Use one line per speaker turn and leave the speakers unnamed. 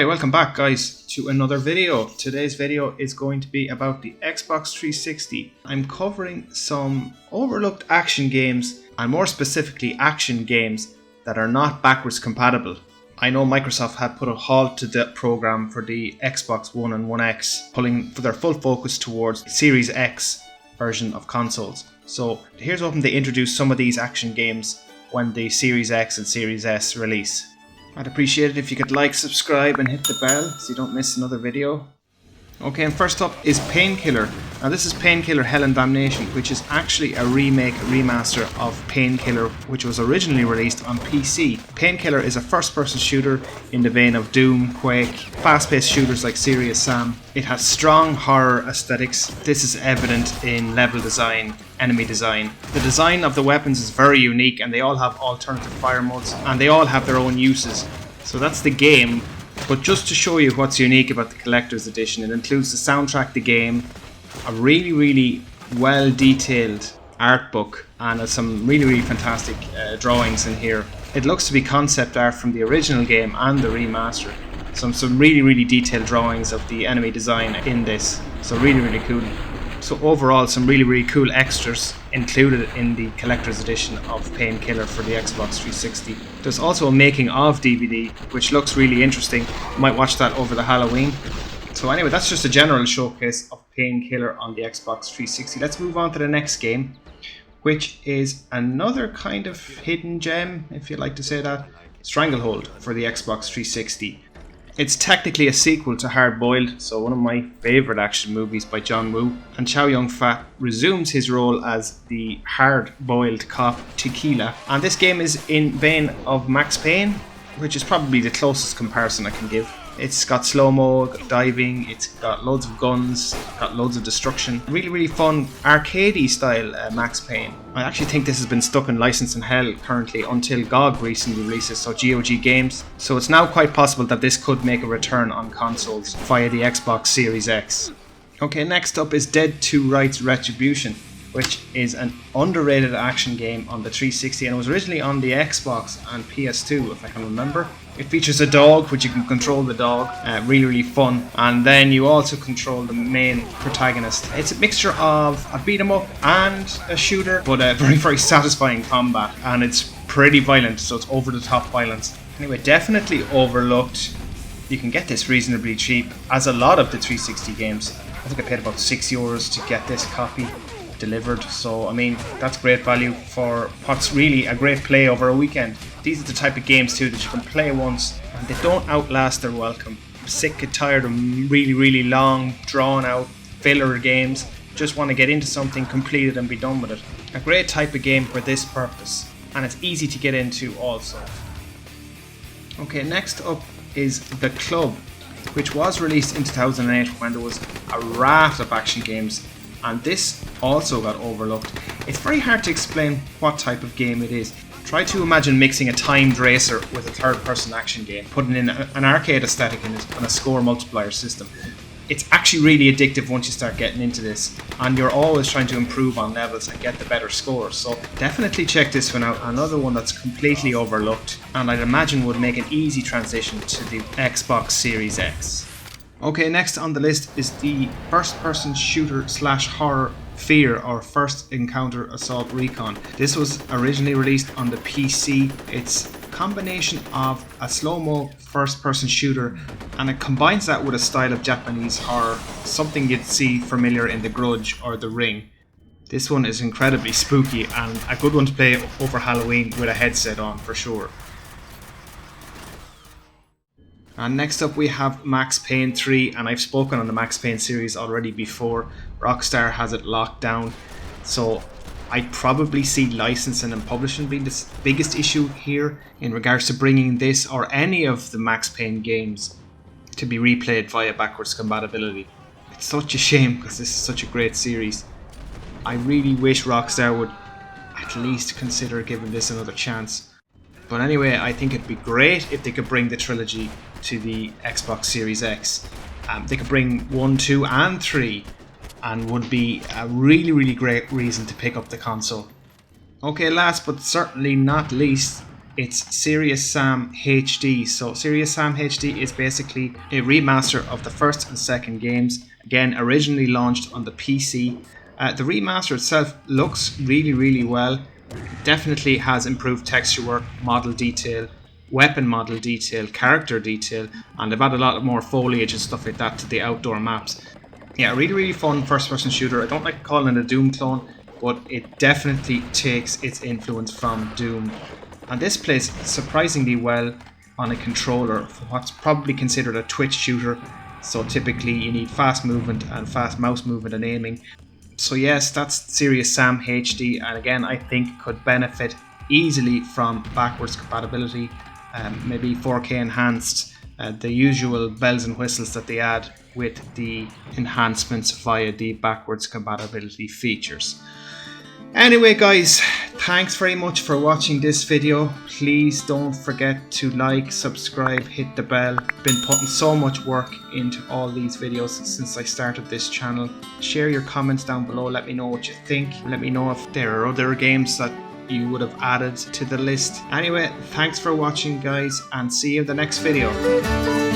Alright, welcome back guys to another video. Today's video is going to be about the Xbox 360. I'm covering some overlooked action games, and more specifically action games that are not backwards compatible. I know Microsoft had put a halt to the program for the Xbox One and One X, pulling for their full focus towards Series X version of consoles. So here's hoping they introduce some of these action games when the Series X and Series S release. I'd appreciate it if you could like, subscribe and hit the bell so you don't miss another video. Okay, and first up is Painkiller. Now this is Painkiller Hell and Damnation, which is actually a remaster of Painkiller, which was originally released on PC. Painkiller is a first-person shooter in the vein of Doom, Quake, fast-paced shooters like Serious Sam. It has strong horror aesthetics. This is evident in level design, enemy design. The design of the weapons is very unique, and they all have alternative fire modes, and they all have their own uses. So that's the game. But just to show you what's unique about the Collector's Edition, it includes the soundtrack to the game, a really well detailed art book, and some really fantastic drawings in here. It looks to be concept art from the original game and the remaster. Some really detailed drawings of the enemy design in this, so really cool. So overall, some really cool extras included in the Collector's Edition of Painkiller for the Xbox 360. There's also a making of DVD, which looks really interesting. You might watch that over the Halloween. So anyway, that's just a general showcase of Painkiller on the Xbox 360. Let's move on to the next game, which is another kind of hidden gem, if you'd like to say that. Stranglehold for the Xbox 360. It's technically a sequel to Hard Boiled, so one of my favourite action movies by John Woo, and Chow Yun-fat resumes his role as the hard-boiled cop Tequila. And this game is in vein of Max Payne, which is probably the closest comparison I can give. It's got slow-mo, got diving, it's got loads of guns, got loads of destruction. Really fun, arcadey style Max Payne. I actually think this has been stuck in licensing hell currently until GOG recently releases, so GOG Games. So it's now quite possible that this could make a return on consoles via the Xbox Series X. Okay, next up is Dead to Rights Retribution, which is an underrated action game on the 360, and it was originally on the Xbox and PS2 if I can remember. It features a dog, which you can control the dog, really fun, and then you also control the main protagonist. It's a mixture of a beat 'em up and a shooter, but very satisfying combat, and it's pretty violent, so it's over the top violence. Anyway, definitely overlooked. You can get this reasonably cheap, as a lot of the 360 games. I think I paid about €6 to get this copy delivered, so I mean that's great value for what's really a great play over a weekend. These are the type of games too that you can play once and they don't outlast their welcome. I'm sick and tired of really long drawn out filler games. Just want to get into something, complete it and be done with it. A great type of game for this purpose, and it's easy to get into also. Okay, next up is The Club, which was released in 2008 when there was a raft of action games, and this also got overlooked. It's very hard to explain what type of game it is. Try to imagine mixing a timed racer with a third-person action game, putting in an arcade aesthetic in it and a score multiplier system. It's actually really addictive once you start getting into this, and you're always trying to improve on levels and get the better scores. So definitely check this one out. Another one that's completely overlooked, and I'd imagine would make an easy transition to the Xbox Series X. Okay, next on the list is the first-person shooter / horror Fear or First Encounter Assault Recon. This was originally released on the PC. It's a combination of a slow-mo first-person shooter, and it combines that with a style of Japanese horror, something you'd see familiar in The Grudge or The Ring. This one is incredibly spooky and a good one to play over Halloween with a headset on for sure. And next up we have Max Payne 3, and I've spoken on the Max Payne series already before. Rockstar has it locked down, so I'd probably see licensing and publishing being the biggest issue here in regards to bringing this or any of the Max Payne games to be replayed via backwards compatibility. It's such a shame because this is such a great series. I really wish Rockstar would at least consider giving this another chance. But anyway, I think it'd be great if they could bring the trilogy to the Xbox Series X. They could bring 1, 2 and 3, and would be a really great reason to pick up the console. Okay, last but certainly not least it's Serious Sam HD. So Serious Sam HD is basically a remaster of the first and second games, again originally launched on the PC. The remaster itself looks really well. It definitely has improved texture work, model detail, weapon model detail, character detail, and they've added a lot more foliage and stuff like that to the outdoor maps. Yeah, really fun first-person shooter. I don't like calling it a Doom clone, but it definitely takes its influence from Doom. And this plays surprisingly well on a controller for what's probably considered a twitch shooter. So typically you need fast movement and fast mouse movement and aiming. So yes, that's Serious Sam HD, and again I think could benefit easily from backwards compatibility, maybe 4K enhanced, the usual bells and whistles that they add with the enhancements via the backwards compatibility features. Anyway guys, thanks very much for watching this video. Please don't forget to like, subscribe, hit the bell. Been putting so much work into all these videos since I started this channel. Share your comments down below, let me know what you think. Let me know if there are other games that you would have added to the list. Anyway, thanks for watching guys, and see you in the next video.